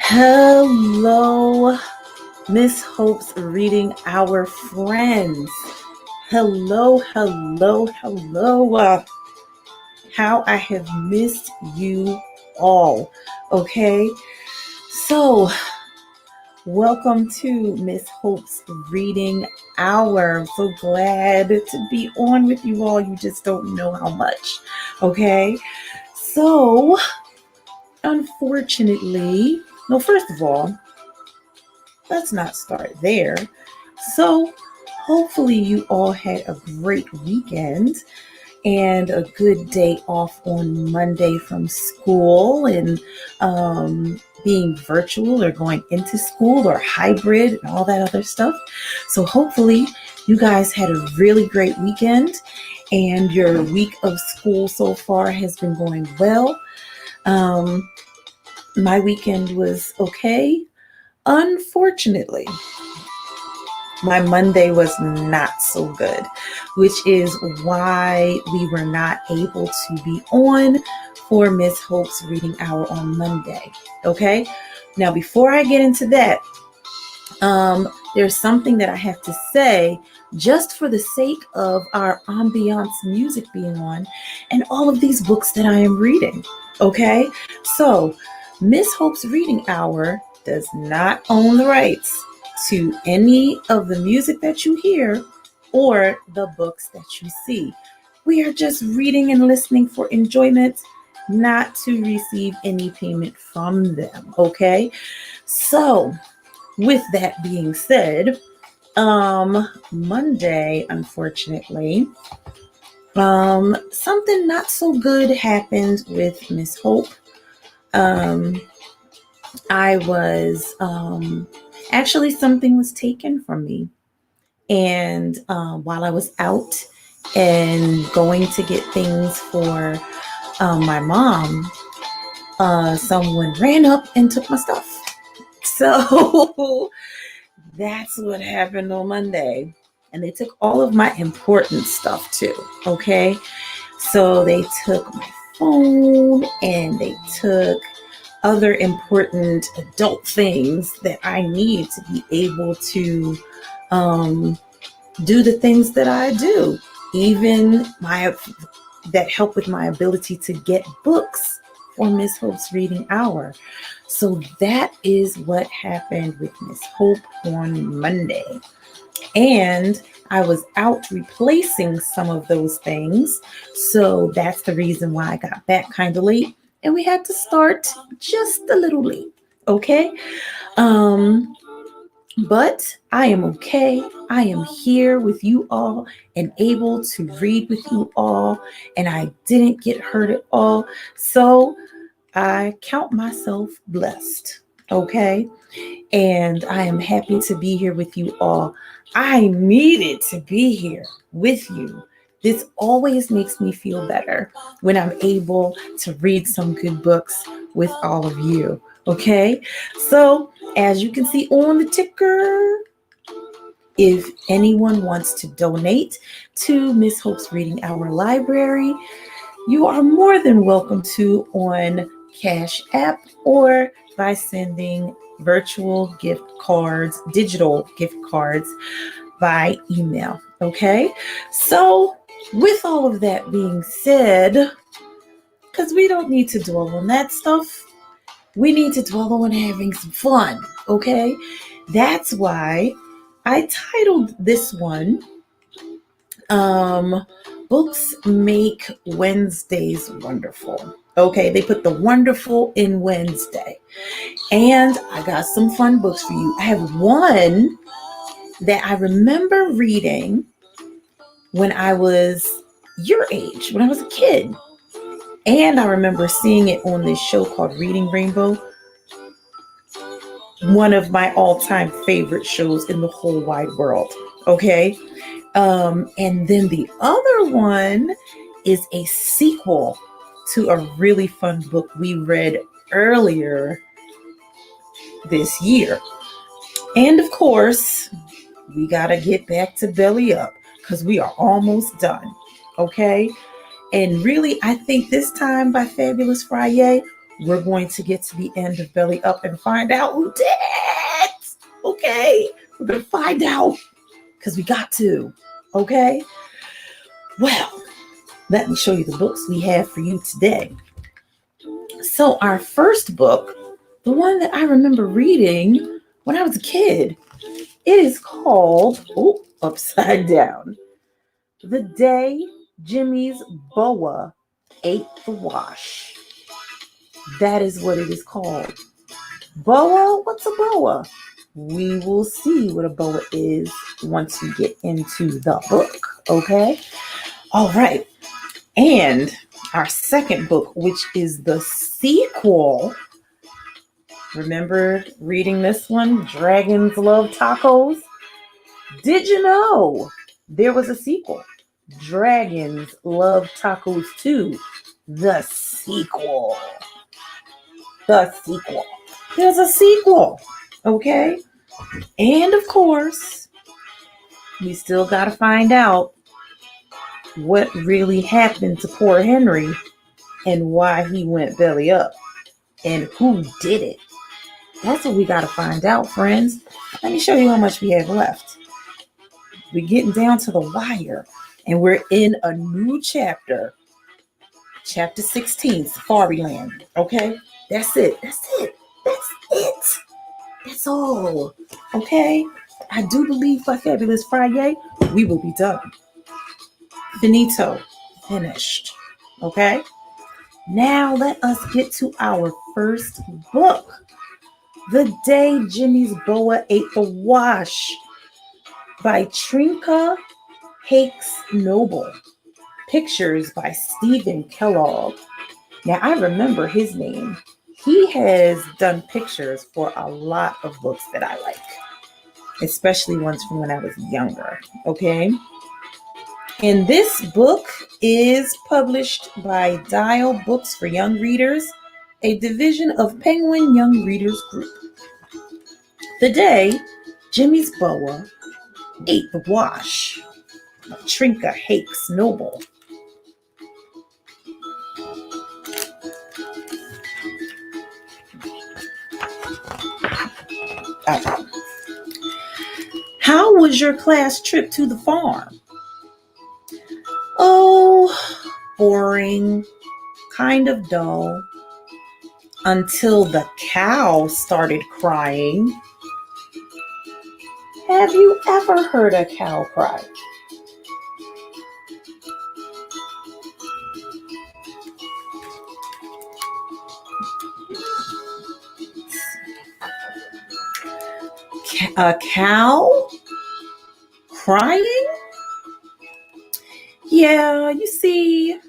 Hello, Miss Hope's Reading Hour friends. Hello, hello, hello. How I have missed you all. Okay, so welcome to Miss Hope's Reading Hour. I'm so glad to be on with you all. You just don't know how much. Okay, so unfortunately, no, first of all, let's not start there. So, hopefully, you all had a great weekend and a good day off on Monday from school and being virtual or going into school or hybrid and all that other stuff. So, hopefully, you guys had a really great weekend and your week of school so far has been going well. My weekend was okay. Unfortunately, my Monday was not so good, which is why we were not able to be on for Miss Hope's Reading Hour on Monday. Okay, now before I get into that, there's something that I have to say just for the sake of our ambiance music being on and all of these books that I am reading. Okay, so Miss Hope's Reading Hour does not own the rights to any of the music that you hear or the books that you see. We are just reading and listening for enjoyment, not to receive any payment from them. Okay, so with that being said, Monday, unfortunately, something not so good happened with Miss Hope. I was actually something was taken from me, and while I was out and going to get things for my mom, someone ran up and took my stuff. So that's what happened on Monday. And they took all of my important stuff too. Okay. So they took my phone and they took other important adult things that I need to be able to do the things that I do, even that help with my ability to get books for Miss Hope's Reading Hour. So that is what happened with Miss Hope on Monday. And I was out replacing some of those things. So that's the reason why I got back kind of late. And we had to start just a little late. Okay. But I am okay. I am here with you all and able to read with you all. And I didn't get hurt at all. So I count myself blessed. Okay. And I am happy to be here with you all. I needed to be here with you. This always makes me feel better when I'm able to read some good books with all of you. Okay. So as you can see on the ticker, if anyone wants to donate to Miss Hope's Reading Hour Library, you are more than welcome to on Cash App or by sending virtual gift cards, digital gift cards by email. Okay. So with all of that being said, because we don't need to dwell on that stuff, we need to dwell on having some fun. Okay. That's why I titled this one, Books Make Wednesdays Wonderful. Okay, they put the wonderful in Wednesday. And I got some fun books for you. I have one that I remember reading when I was your age, when I was a kid. And I remember seeing it on this show called Reading Rainbow. One of my all-time favorite shows in the whole wide world. Okay. And then the other one is a sequel to a really fun book we read earlier this year. And of course, we got to get back to Belly Up because we are almost done. Okay. And really, I think this time by Fabulous Friday, we're going to get to the end of Belly Up and find out who did it. Okay, we're going to find out because we got to. Okay, well, let me show you the books we have for you today. So our first book, the one that I remember reading when I was a kid, it is called, upside down, The Day Jimmy's Boa Ate the Wash. That is what it is called. Boa? What's a boa? We will see what a boa is once we get into the book, okay? All right. And our second book, which is the sequel. Remember reading this one, Dragons Love Tacos? Did you know there was a sequel? Dragons Love Tacos 2, the sequel. The sequel. There's a sequel, okay? And of course, we still got to find out what really happened to poor Henry and why he went belly up and who did it. That's what we got to find out, friends. Let me show you how much we have left. We're getting down to the wire and we're in a new chapter. Chapter 16, Safari Land. Okay? That's it. That's it. That's it. That's all. Okay? I do believe by Fabulous Friday, we will be done. Finito. Finished. Okay? Now let us get to our first book. The Day Jimmy's Boa Ate the Wash by Trinka Hakes Noble. Pictures by Stephen Kellogg. Now, I remember his name. He has done pictures for a lot of books that I like, especially ones from when I was younger, okay? And this book is published by Dial Books for Young Readers, a division of Penguin Young Readers Group. The Day Jimmy's Boa Ate the Wash by Trinka Hakes Noble. How was your class trip to the farm? Oh, boring, kind of dull, until the cow started crying. Have you ever heard a cow cry? A cow crying? Yeah, you see,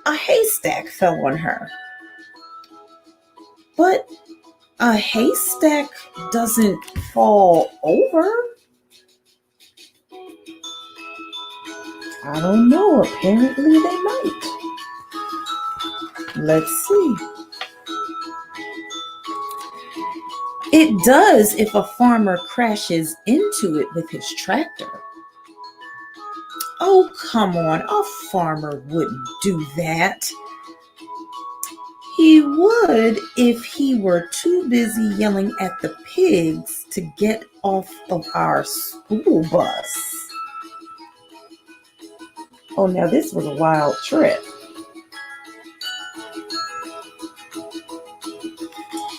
a haystack fell on her. But a haystack doesn't fall over. I don't know. Apparently they might. Let's see. It does if a farmer crashes into it with his tractor. Oh, come on. A farmer wouldn't do that. He would if he were too busy yelling at the pigs to get off of our school bus. Oh, now this was a wild trip.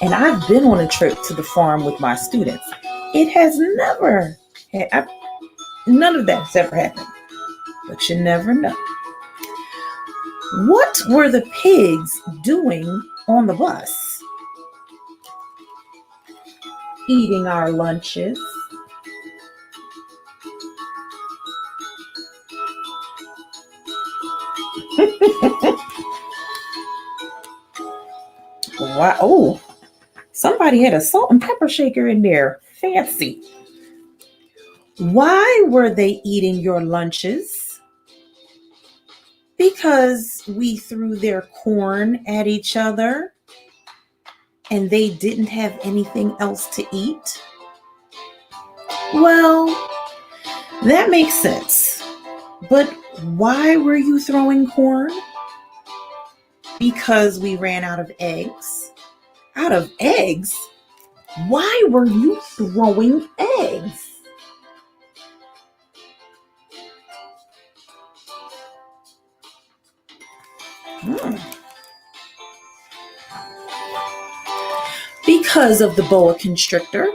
And I've been on a trip to the farm with my students. It has never, none of that has ever happened. But you never know. What were the pigs doing on the bus? Eating our lunches. Wow. Oh, somebody had a salt and pepper shaker in there. Fancy. Why were they eating your lunches? Because we threw their corn at each other and they didn't have anything else to eat? Well, that makes sense. But why were you throwing corn? Because we ran out of eggs. Out of eggs? Why were you throwing eggs? Because of the boa constrictor.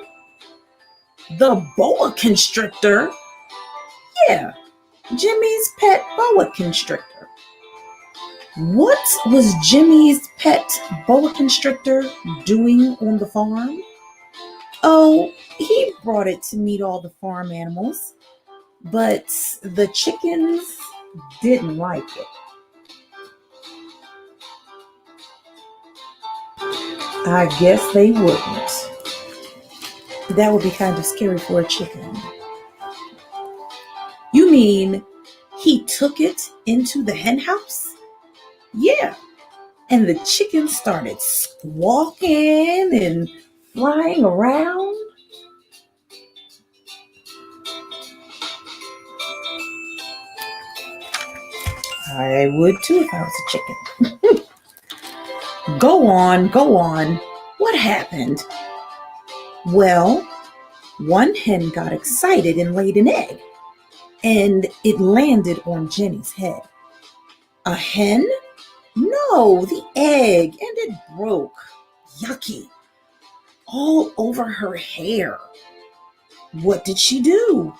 The boa constrictor? Yeah, Jimmy's pet boa constrictor. What was Jimmy's pet boa constrictor doing on the farm? Oh, he brought it to meet all the farm animals, but the chickens didn't like it. I guess they wouldn't. That would be kind of scary for a chicken. You mean he took it into the hen house? Yeah. And the chickens started squawking and flying around. I would too if I was a chicken. Go on. What happened? Well, one hen got excited and laid an egg, and it landed on Jenny's head. A hen? No, the egg, and it broke. Yucky. All over her hair. What did she do?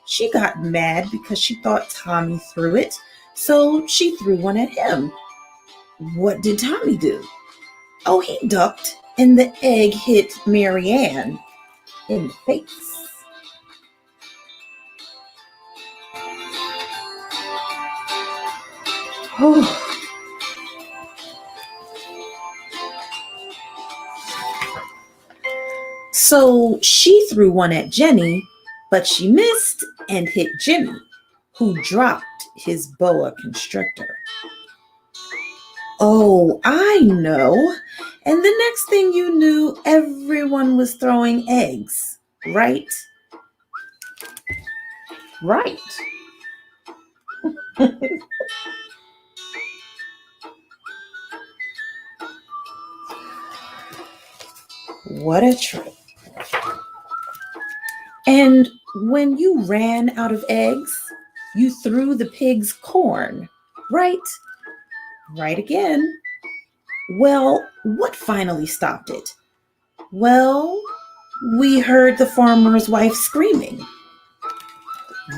She got mad because she thought Tommy threw it, so she threw one at him. What did Tommy do? Oh, he ducked, and the egg hit Marianne in the face. Oh. So she threw one at Jenny, but she missed and hit Jimmy, who dropped his boa constrictor. Oh, I know. And the next thing you knew, everyone was throwing eggs, right? Right. What a trip. And when you ran out of eggs, you threw the pigs corn, right? Right again. Well, what finally stopped it? Well, we heard the farmer's wife screaming.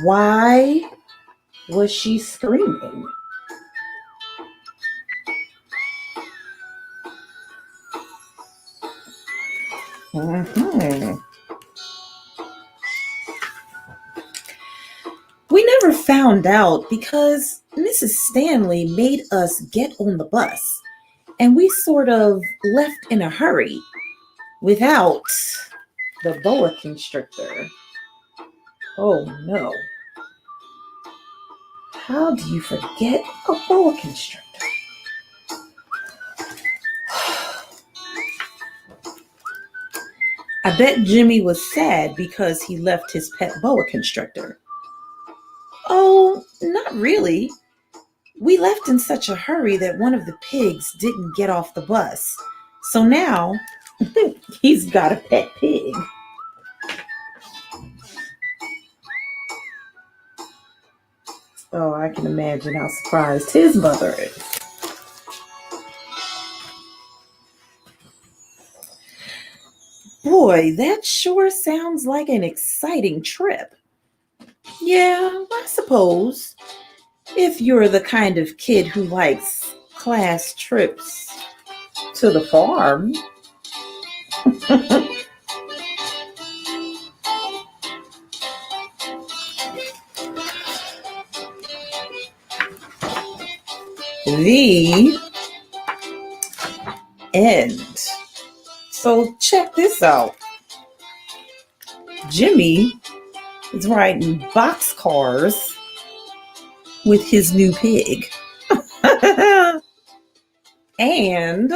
Why was she screaming? We never found out because Mrs. Stanley made us get on the bus, and we sort of left in a hurry without the boa constrictor. Oh no. How do you forget a boa constrictor? I bet Jimmy was sad because he left his pet boa constrictor. Oh, not really. We left in such a hurry that one of the pigs didn't get off the bus. So now he's got a pet pig. Oh, I can imagine how surprised his mother is. Boy, that sure sounds like an exciting trip. Yeah, I suppose. If you're the kind of kid who likes class trips to the farm. The end. So check this out. Jimmy is riding boxcars with his new pig. And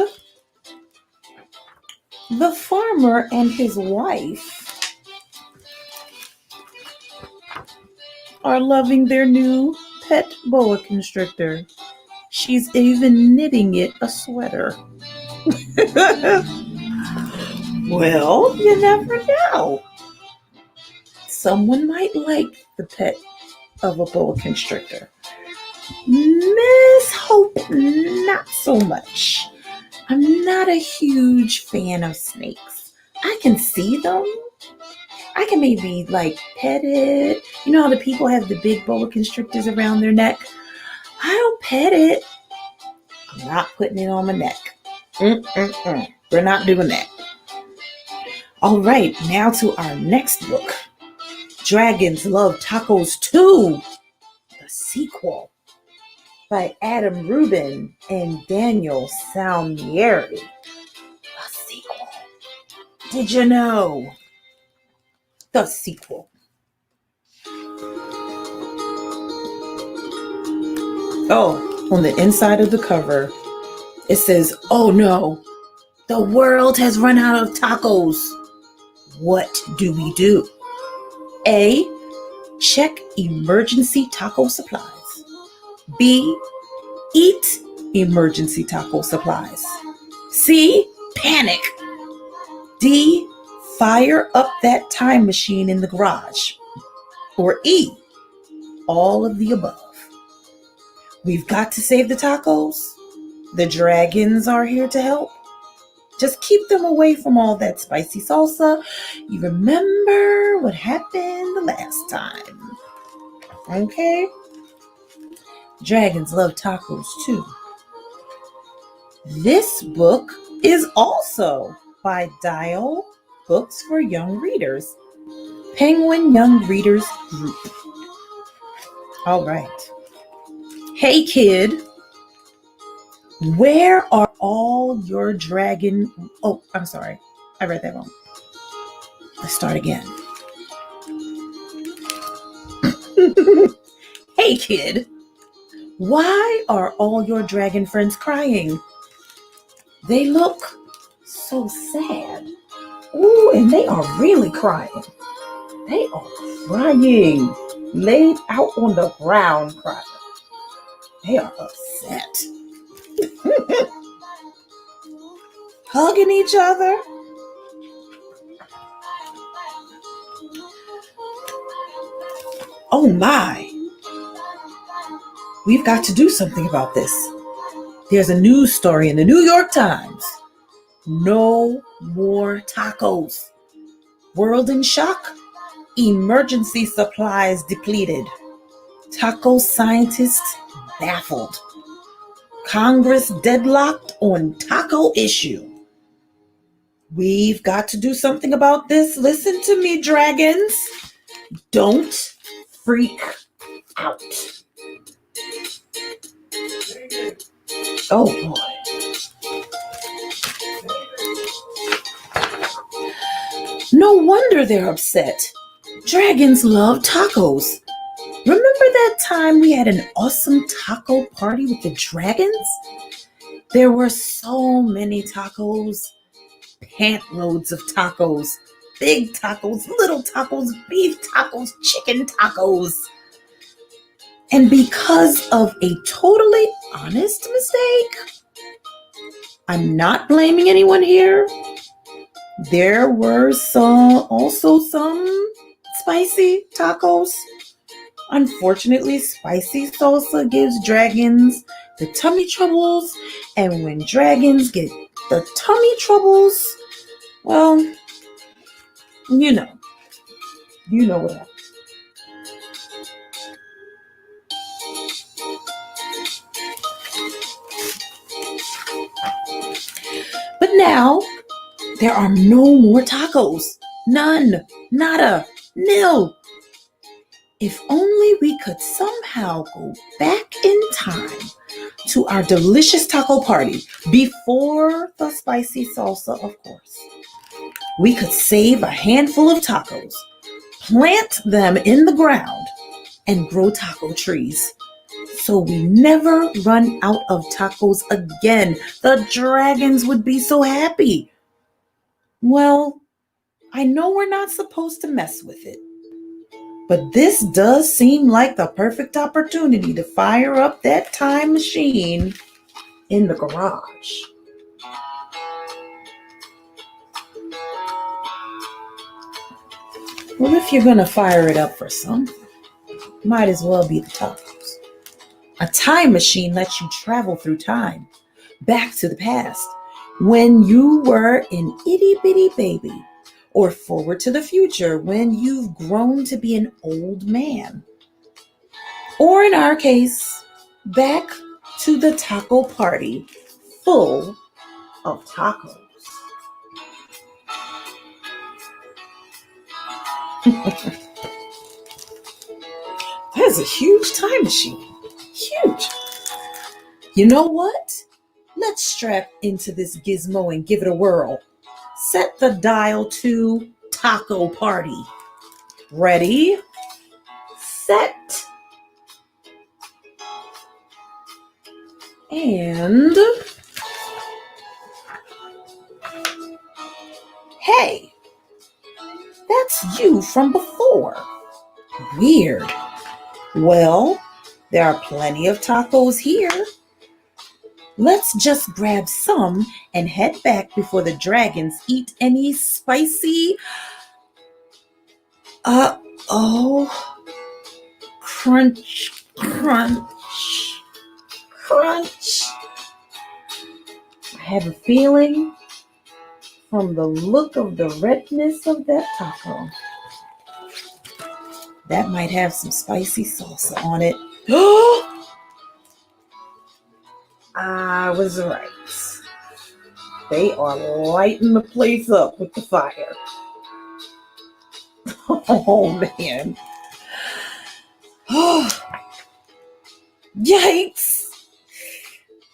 the farmer and his wife are loving their new pet boa constrictor. She's even knitting it a sweater. Well, you never know. Someone might like the pet of a boa constrictor. Miss Hope, not so much. I'm not a huge fan of snakes. I can see them. I can maybe pet it. You know how the people have the big boa constrictors around their neck? I'll pet it. I'm not putting it on my neck. We're not doing that. All right, now to our next book. Dragons Love Tacos 2, the sequel, by Adam Rubin and Daniel Salmieri. The sequel. Did you know? The sequel. Oh, on the inside of the cover, it says, "Oh no, the world has run out of tacos. What do we do? A, check emergency taco supplies. B, eat emergency taco supplies. C, panic. D, fire up that time machine in the garage. Or E, all of the above. We've got to save the tacos. The dragons are here to help. Just keep them away from all that spicy salsa. You remember what happened the last time. Okay? Dragons Love Tacos too. This book is also by Dial Books for Young Readers, Penguin Young Readers Group. All right. Hey kid, where are all your dragon... Oh, I'm sorry. I read that wrong. Let's start again. Hey kid, why are all your dragon friends crying? They look so sad. Ooh, and they are really crying. They are crying. Laid out on the ground crying. They are upset. Hugging each other. Oh my. We've got to do something about this. There's a news story in the New York Times. No more tacos. World in shock. Emergency supplies depleted. Taco scientists baffled. Congress deadlocked on taco issue. We've got to do something about this. Listen to me, dragons. Don't freak out. Oh boy. No wonder they're upset. Dragons love tacos. Remember that time we had an awesome taco party with the dragons? There were so many tacos, pantloads of tacos, big tacos, little tacos, beef tacos, chicken tacos. And because of a totally honest mistake, I'm not blaming anyone here. There were also some spicy tacos. Unfortunately, spicy salsa gives dragons the tummy troubles, and when dragons get the tummy troubles, well, you know what happens. But now, there are no more tacos. None. Nada. Nil. If only we could somehow go back in time to our delicious taco party before the spicy salsa, of course. We could save a handful of tacos, plant them in the ground, and grow taco trees. So we never run out of tacos again. The dragons would be so happy. Well, I know we're not supposed to mess with it, But this does seem like the perfect opportunity to fire up that time machine in the garage. Well, if you're going to fire it up for something, might as well be the tacos. A time machine lets you travel through time, back to the past, when you were an itty bitty baby, or forward to the future when you've grown to be an old man. Or in our case, back to the taco party full of tacos. That's a huge time machine. Huge. You know what? Let's strap into this gizmo and give it a whirl. Set the dial to taco party. Ready? Set. And hey, that's you from before. Weird. Well, there are plenty of tacos here. Let's just grab some and head back before the dragons eat any spicy. Crunch, crunch, crunch. I have a feeling from the look of the redness of that taco, that might have some spicy salsa on it. I was right. They are lighting the place up with the fire. Oh, man. Yikes.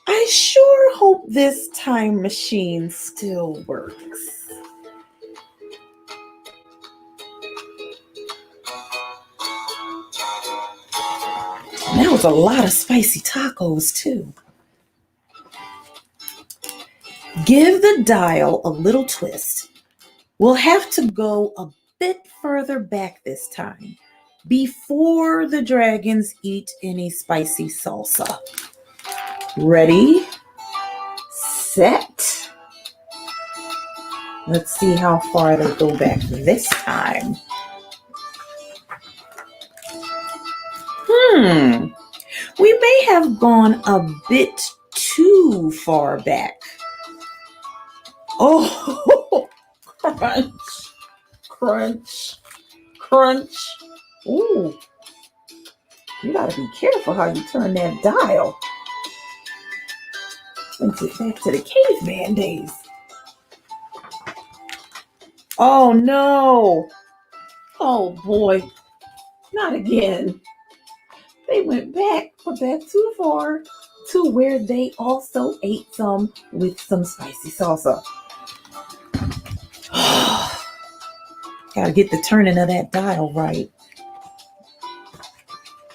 I sure hope this time machine still works. That was a lot of spicy tacos, too. Give the dial a little twist. We'll have to go a bit further back this time, before the dragons eat any spicy salsa. Ready? Set. Let's see how far they go back this time. We may have gone a bit too far back. Oh, crunch, crunch, crunch. Ooh, you gotta be careful how you turn that dial. Brings it back to the caveman days. Oh no. Oh boy, not again. They went back too far to where they also ate some with some spicy salsa. Gotta get the turning of that dial right.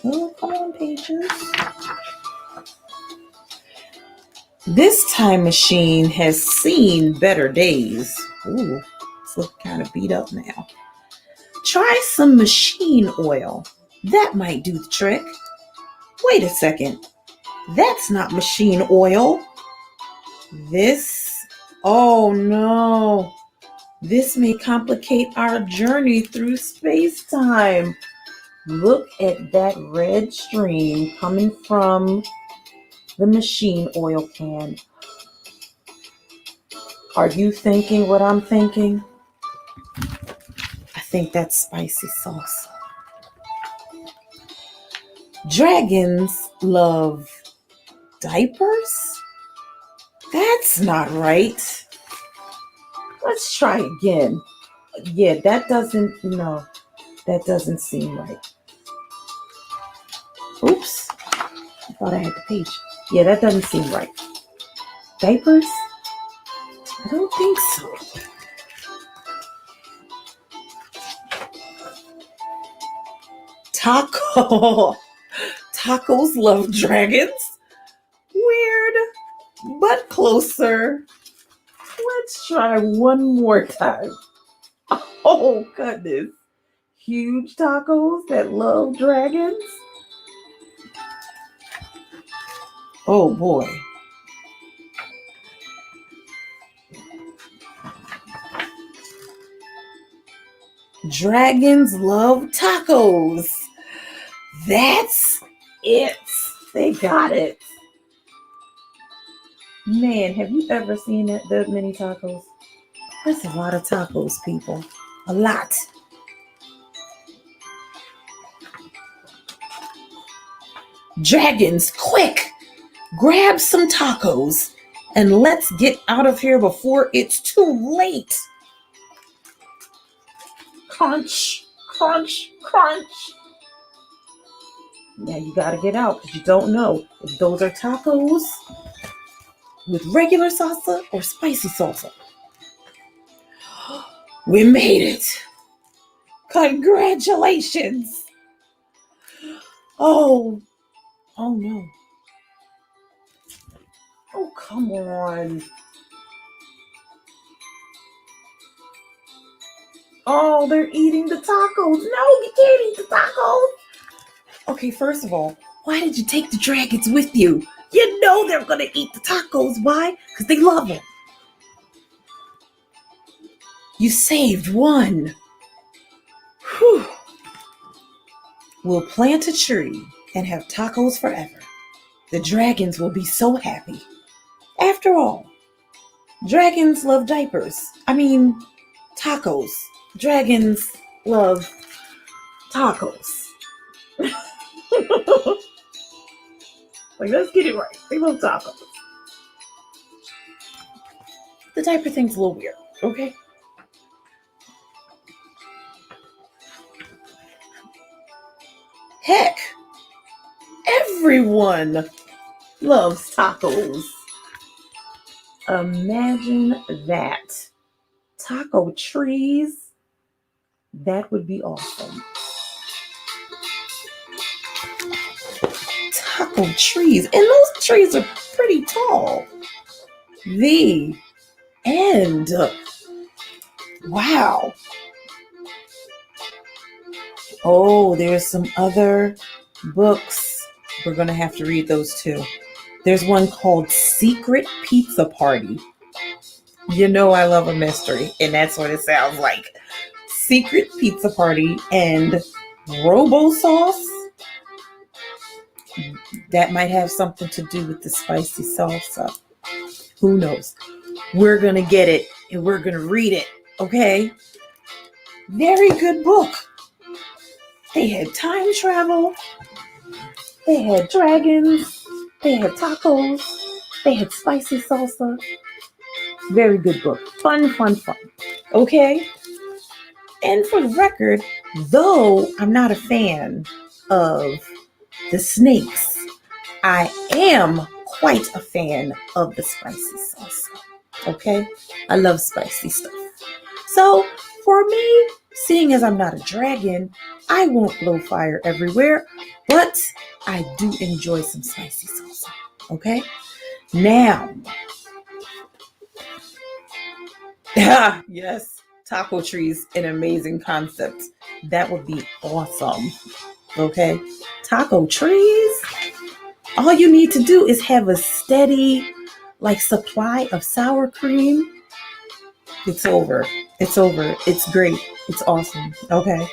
Oh, come on, patience. This time machine has seen better days. Ooh, it's looking kind of beat up now. Try some machine oil. That might do the trick. Wait a second. That's not machine oil. Oh no. This may complicate our journey through space-time. Look at that red stream coming from the machine oil can. Are you thinking what I'm thinking? I think that's spicy salsa. Dragons love diapers? That's not right. Let's try again. Yeah, that doesn't seem right. Oops. I thought I had the page. Yeah, that doesn't seem right. Diapers? I don't think so. Tacos love dragons? Weird, but closer. Let's try one more time. Oh, goodness. huge tacos that love dragons. Oh boy. Dragons love tacos. That's it. They got it. Man, have you ever seen that many tacos? That's a lot of tacos, people. A lot. Dragons, quick! Grab some tacos and let's get out of here before it's too late. Crunch, crunch, crunch. Now you gotta get out because you don't know if those are tacos with regular salsa or spicy salsa. We made it. Congratulations. Oh no. Oh, come on. Oh, they're eating the tacos. No, you can't eat the tacos. Okay, first of all, why did you take the dragons with you? You know they're going to eat the tacos. Why? Because they love them. You saved one. Whew. We'll plant a tree and have tacos forever. The dragons will be so happy. After all, dragons love diapers. Tacos. Dragons love tacos. Like, let's get it right. They love tacos. The diaper thing's a little weird, okay? Heck, everyone loves tacos. Imagine that. Taco trees. That would be awesome. Taco trees. And those trees are pretty tall. The end. Wow. Oh, there's some other books. We're going to have to read those too. There's one called Secret Pizza Party. You know I love a mystery, and that's what it sounds like. Secret Pizza Party and Robo Sauce. That might have something to do with the spicy salsa. Who knows? We're going to get it, and we're going to read it, okay? Very good book. They had time travel. They had dragons. They had tacos. They had spicy salsa. Very good book. Fun. Okay? And for the record, though I'm not a fan of the snakes, I am quite a fan of the spicy salsa. Okay? I love spicy stuff. So, for me, seeing as I'm not a dragon, I won't blow fire everywhere, but I do enjoy some spicy salsa. Okay? Now, yes, taco trees, an amazing concept. That would be awesome. Okay? Taco trees. All you need to do is have a steady, supply of sour cream. It's over. It's great. It's awesome. Okay.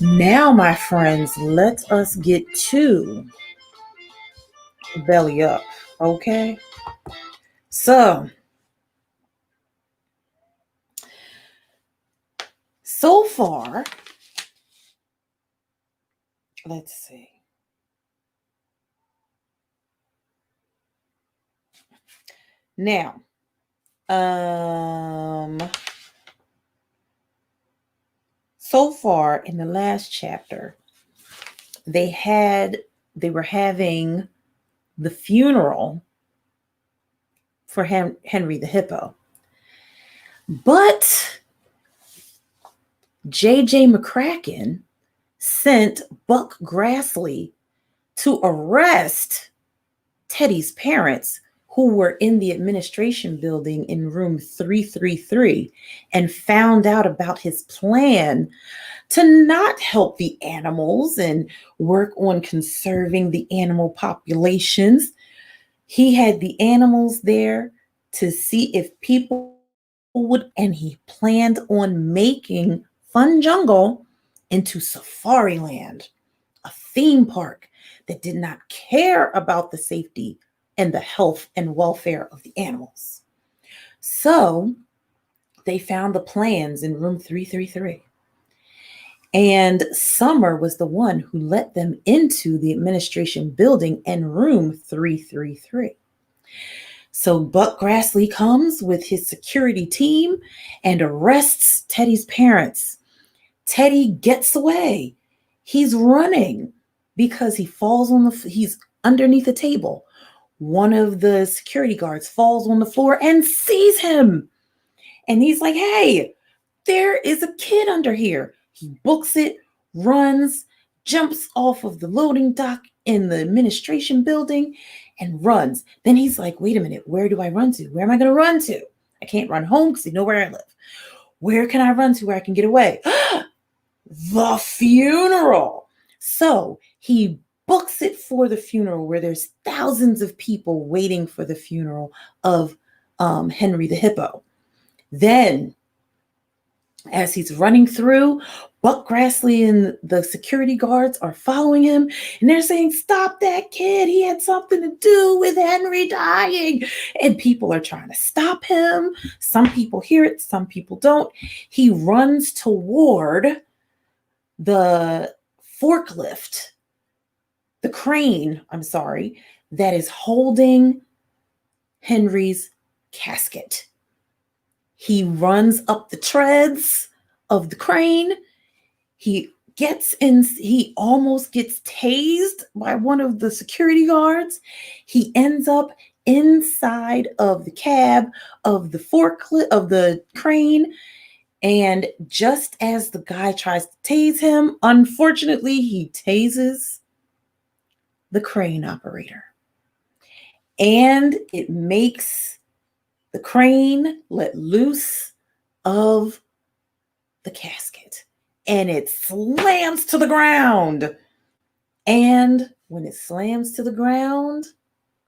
Now, my friends, let us get to belly up. Okay. So far, let's see. Now, so far in the last chapter, they were having the funeral for Henry the Hippo. But J.J. McCracken sent Buck Grassley to arrest Teddy's parents, who were in the administration building in room 333 and found out about his plan to not help the animals and work on conserving the animal populations. He had the animals there to see if people would, and he planned on making Fun Jungle into Safari Land, a theme park that did not care about the safety and the health and welfare of the animals. So they found the plans in room 333. And Summer was the one who let them into the administration building and room 333. So Buck Grassley comes with his security team and arrests Teddy's parents. Teddy gets away. He's running because he falls on he's underneath a table. One of the security guards falls on the floor and sees him. And he's like, hey, there is a kid under here. He books it, runs, jumps off of the loading dock in the administration building and runs. Then he's like, wait a minute, where do I run to? Where am I going to run to? I can't run home because you know where I live. Where can I run to where I can get away? The funeral. So he books it for the funeral where there's thousands of people waiting for the funeral of Henry the Hippo. Then, as he's running through, Buck Grassley and the security guards are following him, and they're saying, stop that kid. He had something to do with Henry dying. And people are trying to stop him. Some people hear it, some people don't. He runs toward the forklift, the crane, that is holding Henry's casket. He runs up the treads of the crane. He almost gets tased by one of the security guards. He ends up inside of the cab of the forklift of the crane. And just as the guy tries to tase him, unfortunately, he tases the crane operator. And it makes the crane let loose of the casket. And it slams to the ground. And when it slams to the ground,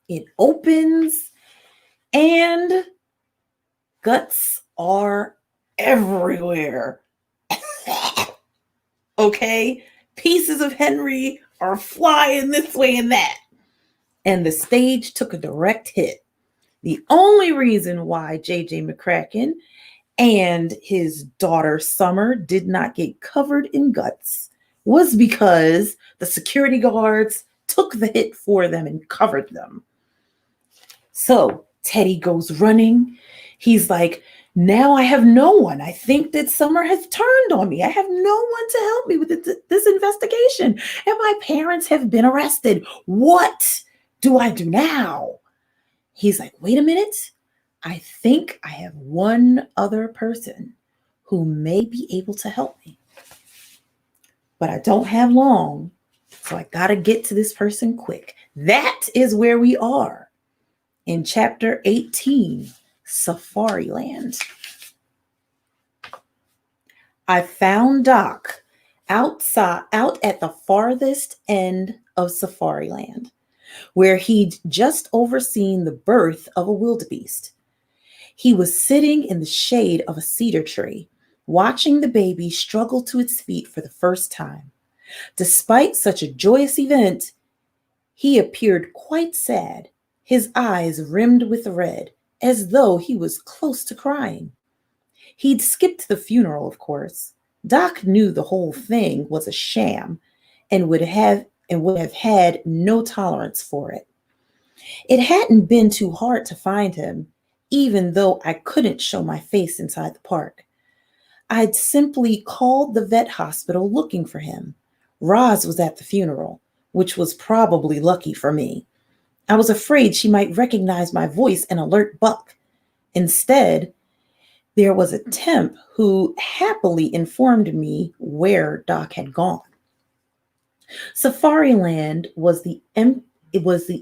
it opens and guts are everywhere. Okay? Pieces of Henry are flying this way and that. And the stage took a direct hit. The only reason why J.J. McCracken and his daughter Summer did not get covered in guts was because the security guards took the hit for them and covered them. So Teddy goes running. He's like, now I have no one. I think that Summer has turned on me. I have no one to help me with this investigation. And my parents have been arrested. What do I do now? He's like, wait a minute. I think I have one other person who may be able to help me. But I don't have long, so I got to get to this person quick. That is where we are in chapter 18, Safari Land. I found Doc out at the farthest end of Safari Land, where he'd just overseen the birth of a wildebeest. He was sitting in the shade of a cedar tree, watching the baby struggle to its feet for the first time. Despite such a joyous event, he appeared quite sad, his eyes rimmed with red, as though he was close to crying. He'd skipped the funeral, of course. Doc knew the whole thing was a sham and would have had no tolerance for it. It hadn't been too hard to find him, even though I couldn't show my face inside the park. I'd simply called the vet hospital looking for him. Roz was at the funeral, which was probably lucky for me. I was afraid she might recognize my voice and alert Buck. Instead, there was a temp who happily informed me where Doc had gone. Safari Land was the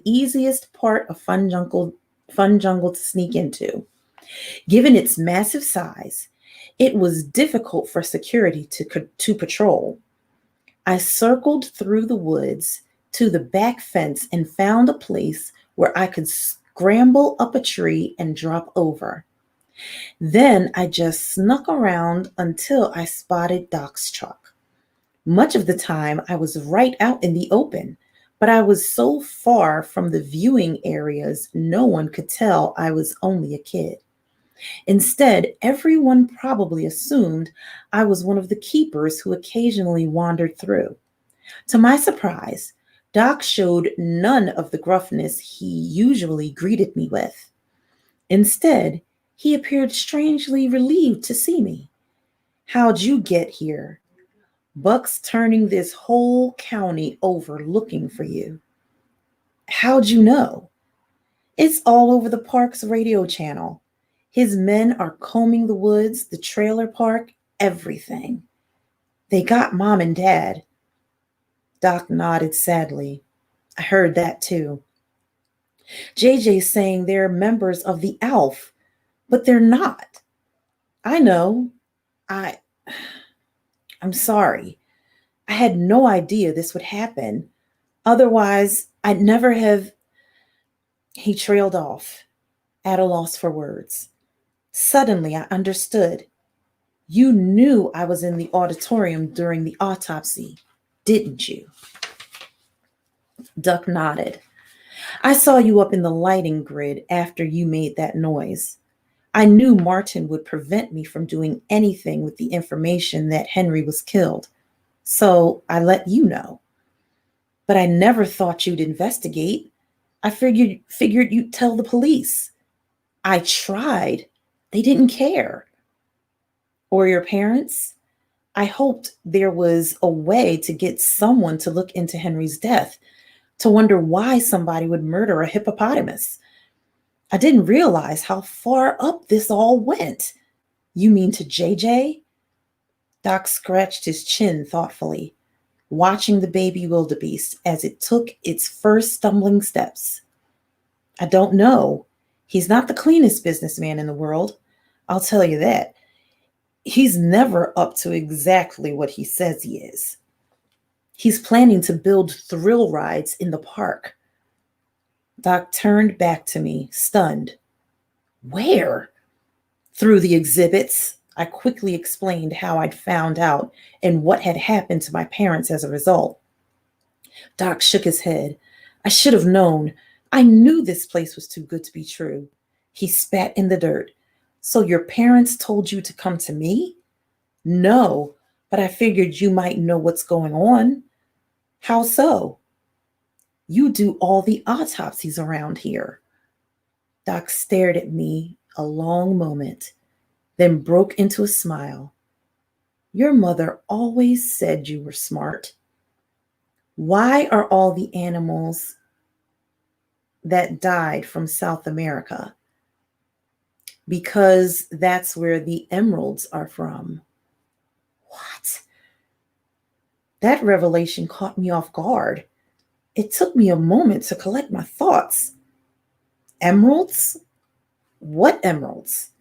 easiest part of Fun Jungle fun jungle to sneak into. Given its massive size, it was difficult for security to patrol. I circled through the woods to the back fence and found a place where I could scramble up a tree and drop over. Then I just snuck around until I spotted Doc's truck. Much of the time, I was right out in the open, but I was so far from the viewing areas, no one could tell I was only a kid. Instead, everyone probably assumed I was one of the keepers who occasionally wandered through. To my surprise, Doc showed none of the gruffness he usually greeted me with. Instead, he appeared strangely relieved to see me. "How'd you get here? Buck's turning this whole county over looking for you." "How'd you know?" "It's all over the park's radio channel. His men are combing the woods, the trailer park, everything. They got Mom and Dad." Doc nodded sadly. "I heard that too. JJ's saying they're members of the ALF, but they're not." "I know. I I'm sorry. I had no idea this would happen. Otherwise, I'd never have." He trailed off, at a loss for words. Suddenly, I understood. "You knew I was in the auditorium during the autopsy, didn't you?" Duck nodded. "I saw you up in the lighting grid after you made that noise. I knew Martin would prevent me from doing anything with the information that Henry was killed, so I let you know. But I never thought you'd investigate. I figured you'd tell the police. I tried. They didn't care." "Or your parents?" "I hoped there was a way to get someone to look into Henry's death, to wonder why somebody would murder a hippopotamus. I didn't realize how far up this all went." "You mean to JJ?" Doc scratched his chin thoughtfully, watching the baby wildebeest as it took its first stumbling steps. "I don't know. He's not the cleanest businessman in the world. I'll tell you that. He's never up to exactly what he says he is. He's planning to build thrill rides in the park." Doc turned back to me, stunned. "Where?" "Through the exhibits." I quickly explained how I'd found out and what had happened to my parents as a result. Doc shook his head. "I should have known. I knew this place was too good to be true." He spat in the dirt. "So your parents told you to come to me?" "No, but I figured you might know what's going on." "How so?" "You do all the autopsies around here." Doc stared at me a long moment, then broke into a smile. "Your mother always said you were smart. Why are all the animals that died from South America?" "Because that's where the emeralds are from." What? That revelation caught me off guard. It took me a moment to collect my thoughts. "Emeralds? What emeralds?"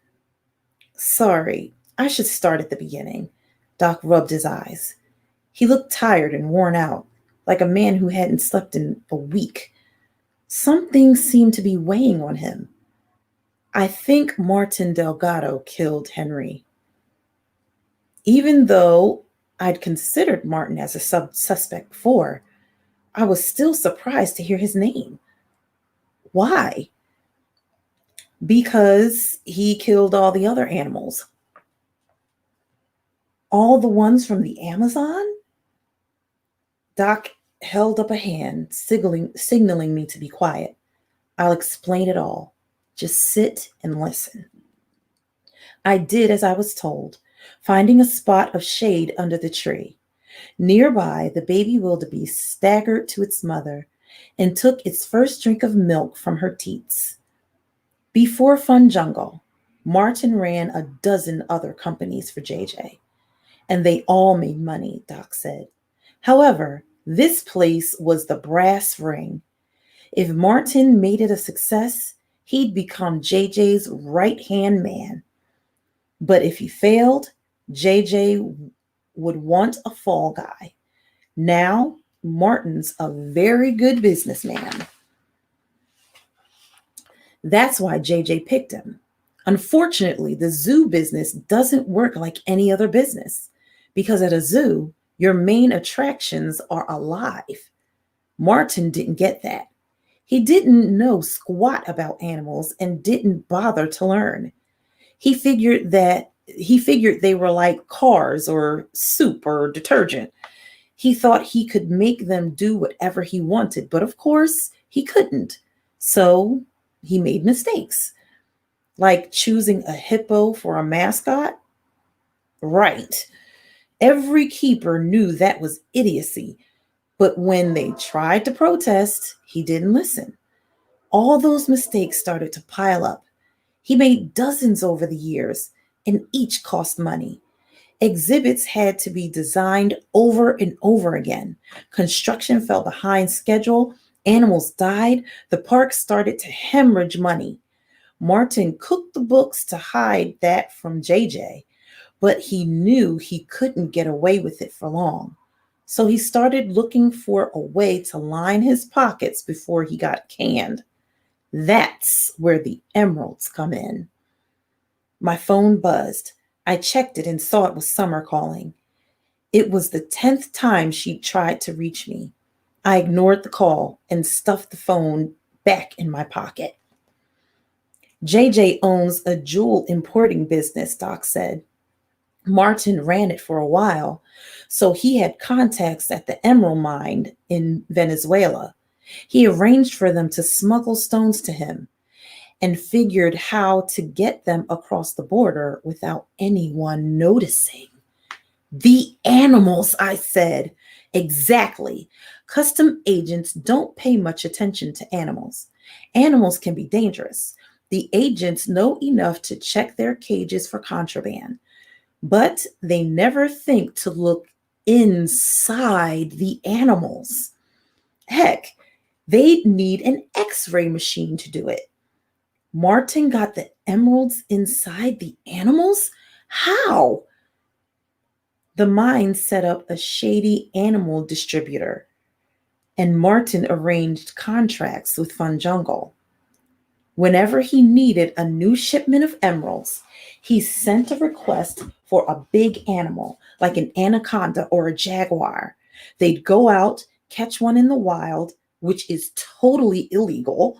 "Sorry, I should start at the beginning." Doc rubbed his eyes. He looked tired and worn out, like a man who hadn't slept in a week. Something seemed to be weighing on him. "I think Martin Delgado killed Henry. Even though I'd considered Martin as a suspect before, I was still surprised to hear his name." "Why?" "Because he killed all the other animals." "All the ones from the Amazon?" Doc held up a hand, signaling me to be quiet. "I'll explain it all. Just sit and listen." I did as I was told, finding a spot of shade under the tree. Nearby, the baby wildebeest staggered to its mother and took its first drink of milk from her teats. Before Fun Jungle, Martin ran a dozen other companies for JJ, and they all made money, Doc said. However, this place was the brass ring. If Martin made it a success, he'd become JJ's right-hand man. But if he failed, JJ would want a fall guy. Now, Martin's a very good businessman. That's why JJ picked him. Unfortunately, the zoo business doesn't work like any other business because at a zoo, your main attractions are alive. Martin didn't get that. He didn't know squat about animals and didn't bother to learn. He figured they were like cars or soup or detergent. He thought he could make them do whatever he wanted, but of course, he couldn't. So he made mistakes, like choosing a hippo for a mascot. Right. Every keeper knew that was idiocy, but when they tried to protest, he didn't listen. All those mistakes started to pile up. He made dozens over the years, and each cost money. Exhibits had to be designed over and over again. Construction fell behind schedule. Animals died. The park started to hemorrhage money. Martin cooked the books to hide that from JJ, but he knew he couldn't get away with it for long. So he started looking for a way to line his pockets before he got canned. That's where the emeralds come in. My phone buzzed. I checked it and saw it was Summer calling. It was the 10th time she'd tried to reach me. I ignored the call and stuffed the phone back in my pocket. JJ owns a jewel importing business, Doc said. Martin ran it for a while, so he had contacts at the emerald mine in Venezuela. He arranged for them to smuggle stones to him and figured how to get them across the border without anyone noticing. The animals, I said. Exactly. Custom agents don't pay much attention to animals. Animals can be dangerous. The agents know enough to check their cages for contraband, but they never think to look inside the animals. Heck, they'd need an X-ray machine to do it. Martin got the emeralds inside the animals? How? The mine set up a shady animal distributor, and Martin arranged contracts with Fun Jungle. Whenever he needed a new shipment of emeralds, he sent a request for a big animal, like an anaconda or a jaguar. They'd go out, catch one in the wild, which is totally illegal,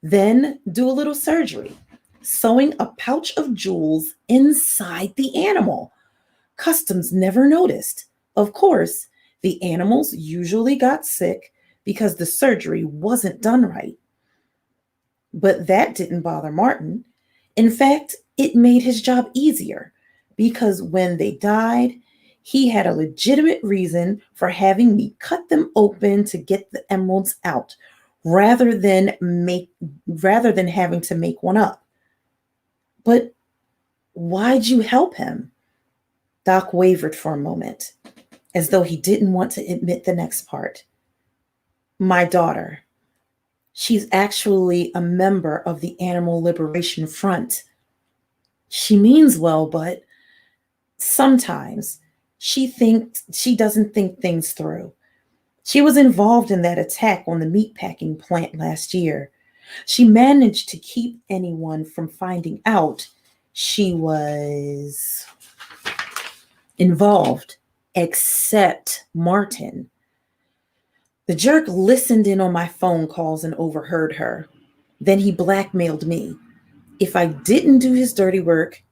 then do a little surgery, sewing a pouch of jewels inside the animal. Customs never noticed. Of course, the animals usually got sick because the surgery wasn't done right. But that didn't bother Martin. In fact, it made his job easier because when they died, he had a legitimate reason for having me cut them open to get the emeralds out rather than having to make one up. But why'd you help him? Doc wavered for a moment, as though he didn't want to admit the next part. My daughter. She's actually a member of the Animal Liberation Front. She means well, but sometimes she doesn't think things through. She was involved in that attack on the meatpacking plant last year. She managed to keep anyone from finding out she was involved, except Martin. The jerk listened in on my phone calls and overheard her. Then he blackmailed me. If I didn't do his dirty work,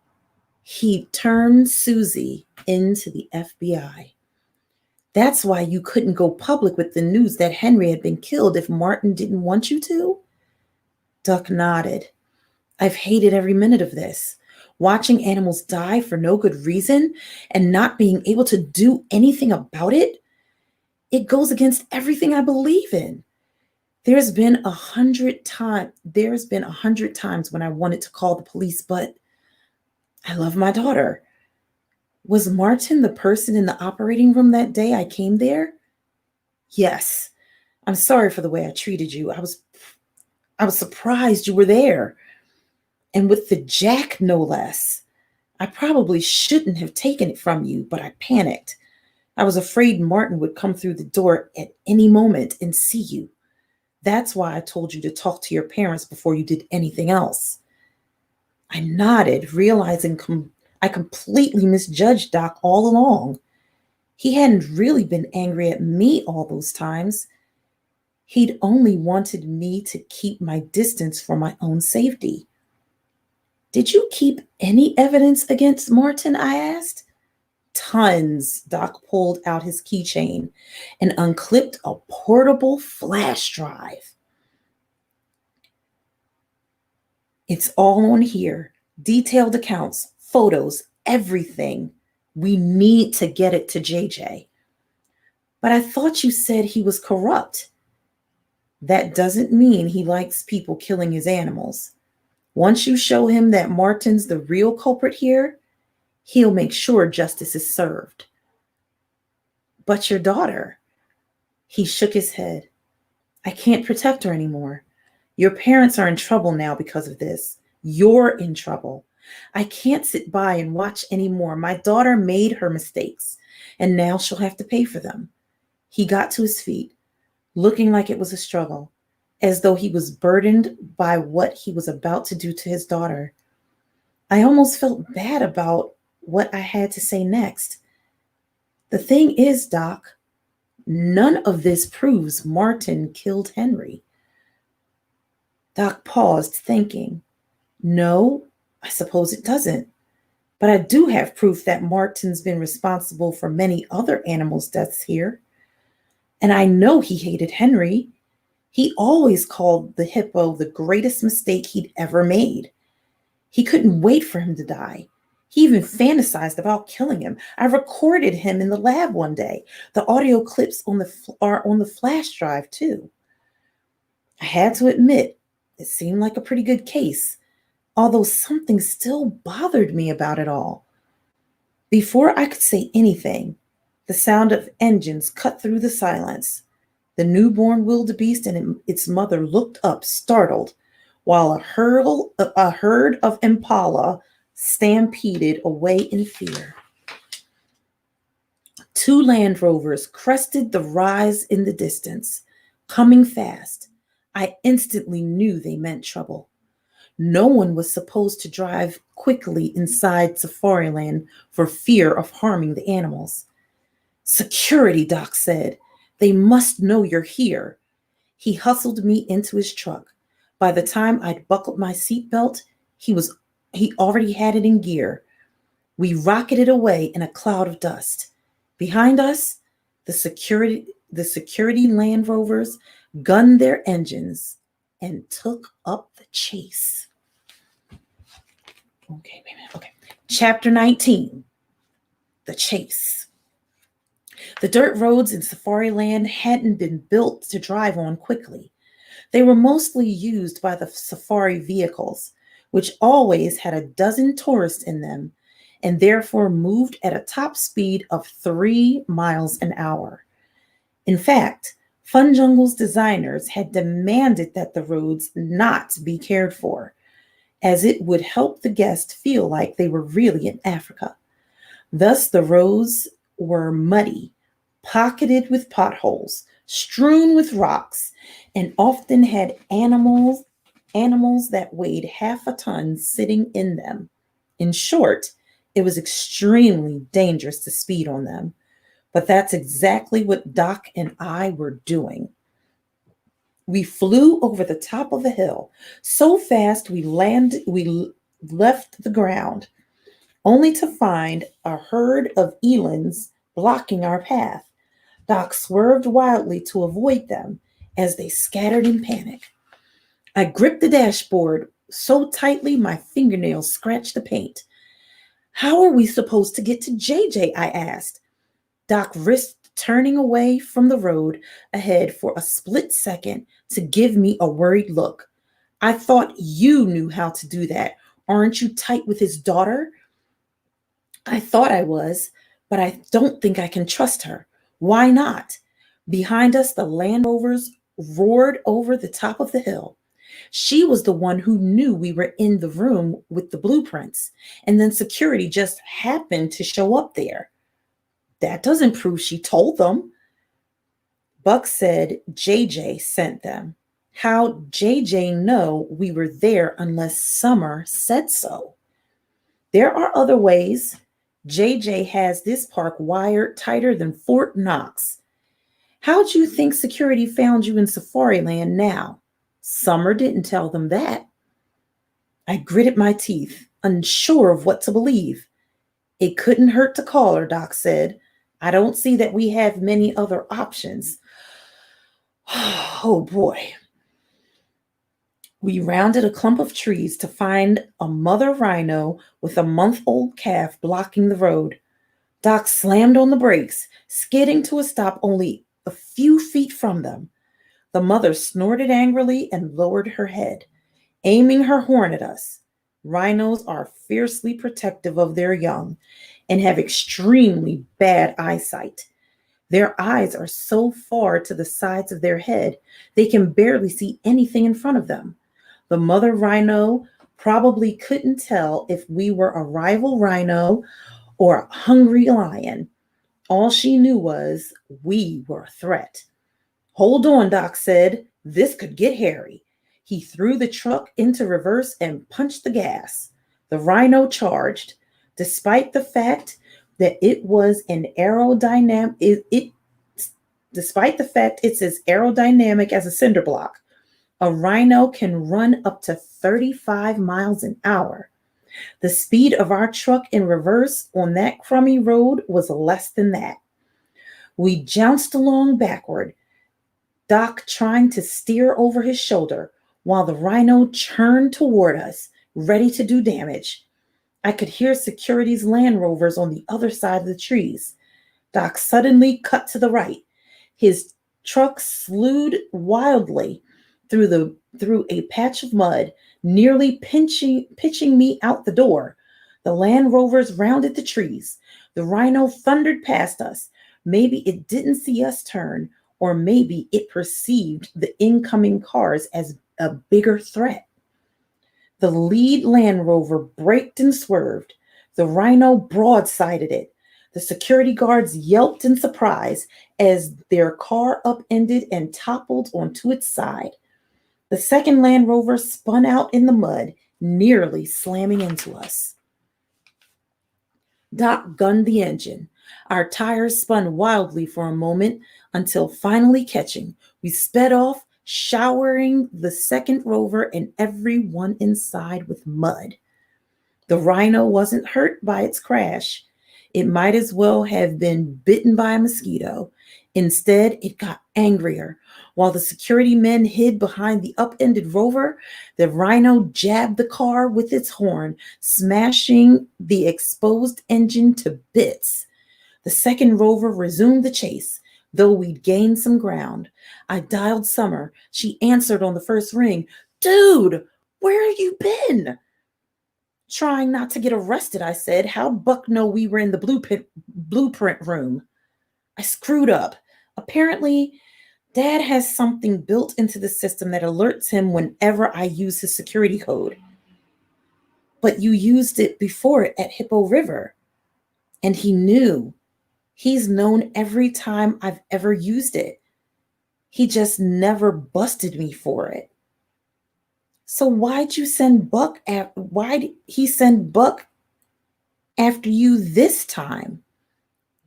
he'd turn Susie into the FBI. That's why you couldn't go public with the news that Henry had been killed if Martin didn't want you to? Duck nodded. I've hated every minute of this. Watching animals die for no good reason and not being able to do anything about it. It goes against everything I believe in. There's been 100 times when I wanted to call the police, but I love my daughter. Was Martin the person in the operating room that day I came there? Yes. I'm sorry for the way I treated you. I I was surprised you were there. And with the jack, no less. I probably shouldn't have taken it from you, but I panicked. I was afraid Martin would come through the door at any moment and see you. That's why I told you to talk to your parents before you did anything else. I nodded, realizing I completely misjudged Doc all along. He hadn't really been angry at me all those times. He'd only wanted me to keep my distance for my own safety. Did you keep any evidence against Martin? I asked. Tons. Doc pulled out his keychain and unclipped a portable flash drive. It's all on here. Detailed accounts, photos, everything. We need to get it to JJ. But I thought you said he was corrupt. That doesn't mean he likes people killing his animals. Once you show him that Martin's the real culprit here, he'll make sure justice is served. But your daughter? He shook his head. I can't protect her anymore. Your parents are in trouble now because of this. You're in trouble. I can't sit by and watch anymore. My daughter made her mistakes, and now she'll have to pay for them. He got to his feet, looking like it was a struggle, as though he was burdened by what he was about to do to his daughter. I almost felt bad about what I had to say next. The thing is, Doc, none of this proves Martin killed Henry. Doc paused, thinking. No, I suppose it doesn't. But I do have proof that Martin's been responsible for many other animals' deaths here. And I know he hated Henry. He always called the hippo the greatest mistake he'd ever made. He couldn't wait for him to die. He even fantasized about killing him. I recorded him in the lab one day. The audio clips are on the flash drive, too. I had to admit, it seemed like a pretty good case, although something still bothered me about it all. Before I could say anything, the sound of engines cut through the silence. The newborn wildebeest and its mother looked up, startled, while a herd of impala stampeded away in fear. 2 Land Rovers crested the rise in the distance, coming fast. I instantly knew they meant trouble. No one was supposed to drive quickly inside Safariland for fear of harming the animals. Security, Doc said. They must know you're here. He hustled me into his truck. By the time I'd buckled my seatbelt, he already had it in gear. We rocketed away in a cloud of dust. Behind us, the security Land Rovers gunned their engines and took up the chase. Okay, wait a minute. Okay. Chapter 19, The Chase. The dirt roads in Safariland hadn't been built to drive on quickly. They were mostly used by the safari vehicles, which always had a dozen tourists in them and therefore moved at a top speed of 3 miles an hour. In fact, Fun Jungle's designers had demanded that the roads not be cared for, as it would help the guests feel like they were really in Africa. Thus, the roads were muddy, pocketed with potholes, strewn with rocks, and often had animals that weighed half a ton sitting in them. In short, it was extremely dangerous to speed on them. But that's exactly what Doc and I were doing. We flew over the top of a hill so fast we left the ground, only to find a herd of elands blocking our path. Doc swerved wildly to avoid them as they scattered in panic. I gripped the dashboard so tightly my fingernails scratched the paint. How are we supposed to get to JJ? I asked. Doc risked turning away from the road ahead for a split second to give me a worried look. I thought you knew how to do that. Aren't you tight with his daughter? I thought I was, but I don't think I can trust her. Why not? Behind us, the Land Rovers roared over the top of the hill. She was the one who knew we were in the room with the blueprints, and then security just happened to show up there. That doesn't prove she told them. Buck said JJ sent them. How'd JJ know we were there unless Summer said so? There are other ways. JJ has this park wired tighter than Fort Knox. How'd you think security found you in Safariland now? Summer didn't tell them that. I gritted my teeth, unsure of what to believe. It couldn't hurt to call her, Doc said. I don't see that we have many other options. Oh boy. We rounded a clump of trees to find a mother rhino with a month-old calf blocking the road. Doc slammed on the brakes, skidding to a stop only a few feet from them. The mother snorted angrily and lowered her head, aiming her horn at us. Rhinos are fiercely protective of their young and have extremely bad eyesight. Their eyes are so far to the sides of their head, they can barely see anything in front of them. The mother rhino probably couldn't tell if we were a rival rhino or a hungry lion. All she knew was we were a threat. Hold on, Doc said. This could get hairy. He threw the truck into reverse and punched the gas. The rhino charged. Despite the fact that it was an despite the fact it's as aerodynamic as a cinder block, a rhino can run up to 35 miles an hour. The speed of our truck in reverse on that crummy road was less than that. We jounced along backward, Doc trying to steer over his shoulder while the rhino churned toward us, ready to do damage. I could hear security's Land Rovers on the other side of the trees. Doc suddenly cut to the right. His truck slewed wildly through a patch of mud, nearly pitching me out the door. The Land Rovers rounded the trees. The rhino thundered past us. Maybe it didn't see us turn, or maybe it perceived the incoming cars as a bigger threat. The lead Land Rover braked and swerved. The rhino broadsided it. The security guards yelped in surprise as their car upended and toppled onto its side. The second Land Rover spun out in the mud, nearly slamming into us. Doc gunned the engine. Our tires spun wildly for a moment until finally catching. We sped off, showering the second Rover and everyone inside with mud. The rhino wasn't hurt by its crash. It might as well have been bitten by a mosquito. Instead, it got angrier. While the security men hid behind the upended Rover, the rhino jabbed the car with its horn, smashing the exposed engine to bits. The second Rover resumed the chase, though we'd gained some ground. I dialed Summer. She answered on the first ring. Dude, where have you been? Trying not to get arrested, I said. How'd Buck know we were in the blueprint room? I screwed up. Apparently, Dad has something built into the system that alerts him whenever I use his security code. But you used it before at Hippo River. And he knew. He's known every time I've ever used it. He just never busted me for it. So why'd he send Buck after you this time?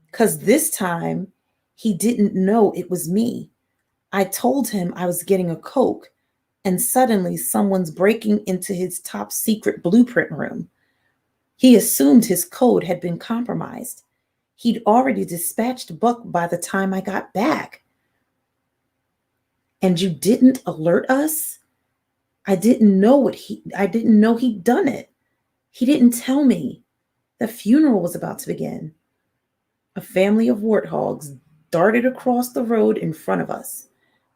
Because this time he didn't know it was me. I told him I was getting a Coke, and suddenly someone's breaking into his top secret blueprint room. He assumed his code had been compromised. He'd already dispatched Buck by the time I got back. And you didn't alert us? I didn't know he'd done it. He didn't tell me. The funeral was about to begin. A family of warthogs darted across the road in front of us.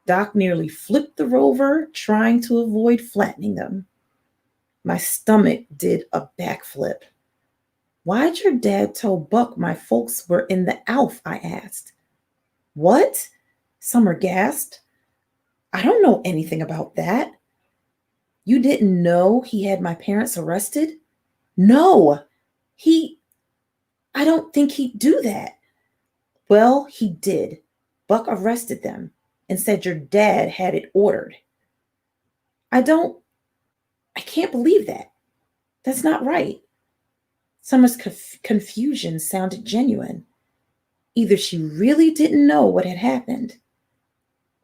Doc nearly flipped the Rover, trying to avoid flattening them. My stomach did a backflip. Why'd your dad tell Buck my folks were in the ALF? I asked. What? Summer gasped. I don't know anything about that. You didn't know he had my parents arrested? No, I don't think he'd do that. Well, he did. Buck arrested them and said your dad had it ordered. I don't, I can't believe that. That's not right. Summer's confusion sounded genuine. Either she really didn't know what had happened,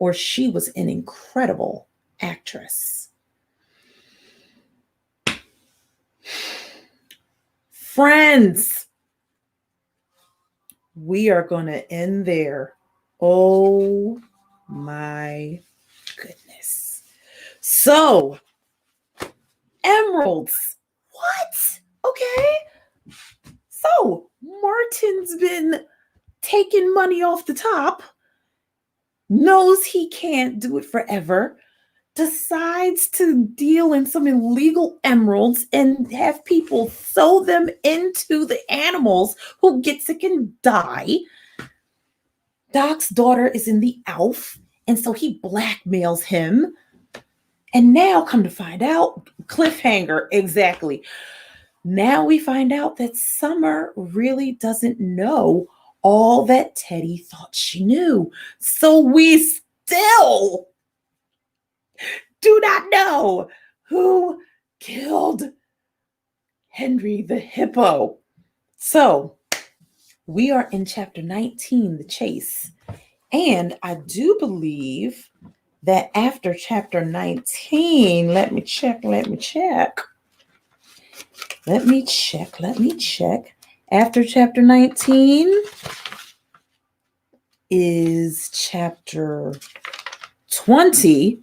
or she was an incredible actress. Friends, we are going to end there. Oh my goodness. So, emeralds. What? Okay. So, Martin's been taking money off the top, knows he can't do it forever, decides to deal in some illegal emeralds and have people sew them into the animals who get sick and die. Doc's daughter is in the ALF, and so he blackmails him. And now, come to find out, cliffhanger, exactly. Now we find out that Summer really doesn't know all that Teddy thought she knew. So we still do not know who killed Henry the Hippo. So we are in chapter 19, The Chase. And I do believe that after chapter 19, let me check. After chapter 19 is chapter 20.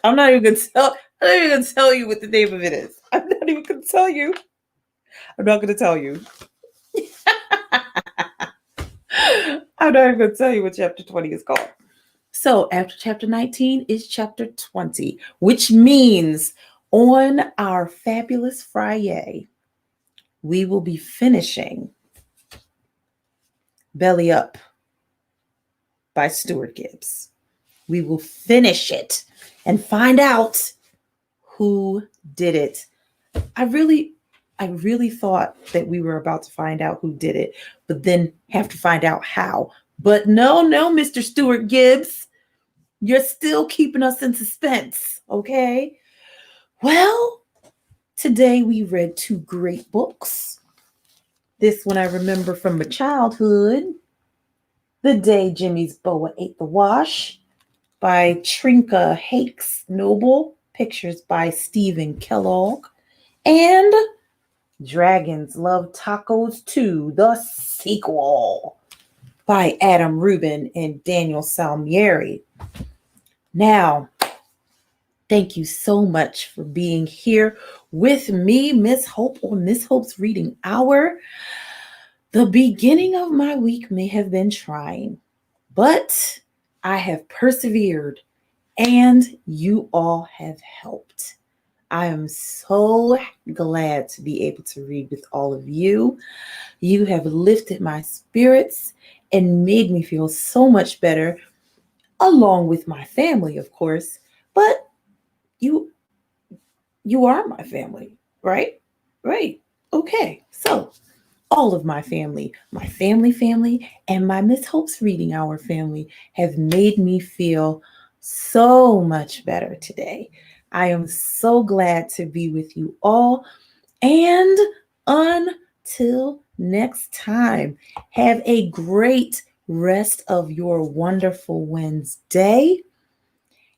I'm not even gonna tell you what the name of it is. I'm not gonna tell you. I'm not even gonna tell you what chapter 20 is called. So after chapter 19 is chapter 20, which means on our fabulous Friday, we will be finishing Belly Up by Stuart Gibbs. We will finish it and find out who did it. I really thought that we were about to find out who did it, but then have to find out how. But no, Mr. Stuart Gibbs, you're still keeping us in suspense, okay? Well, today we read 2 great books. This one I remember from my childhood, The Day Jimmy's Boa Ate the Wash by Trinka Hakes Noble, pictures by Stephen Kellogg, and Dragons Love Tacos 2, the sequel by Adam Rubin and Daniel Salmieri. Now, thank you so much for being here with me, Miss Hope, on Miss Hope's Reading Hour. The beginning of my week may have been trying, but I have persevered and you all have helped. I am so glad to be able to read with all of you. You have lifted my spirits and made me feel so much better, along with my family, of course. But you are my family, right? Right. Okay. So all of my family, and my Miss Hope's Reading Hour family have made me feel so much better today. I am so glad to be with you all. And until next time, have a great rest of your wonderful Wednesday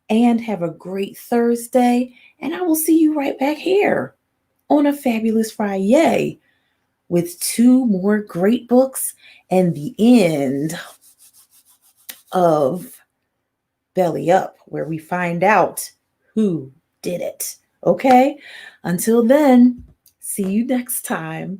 and have a great Thursday. And I will see you right back here on a fabulous Friday with 2 more great books and the end of Belly Up, where we find out who did it. Okay? Until then, see you next time.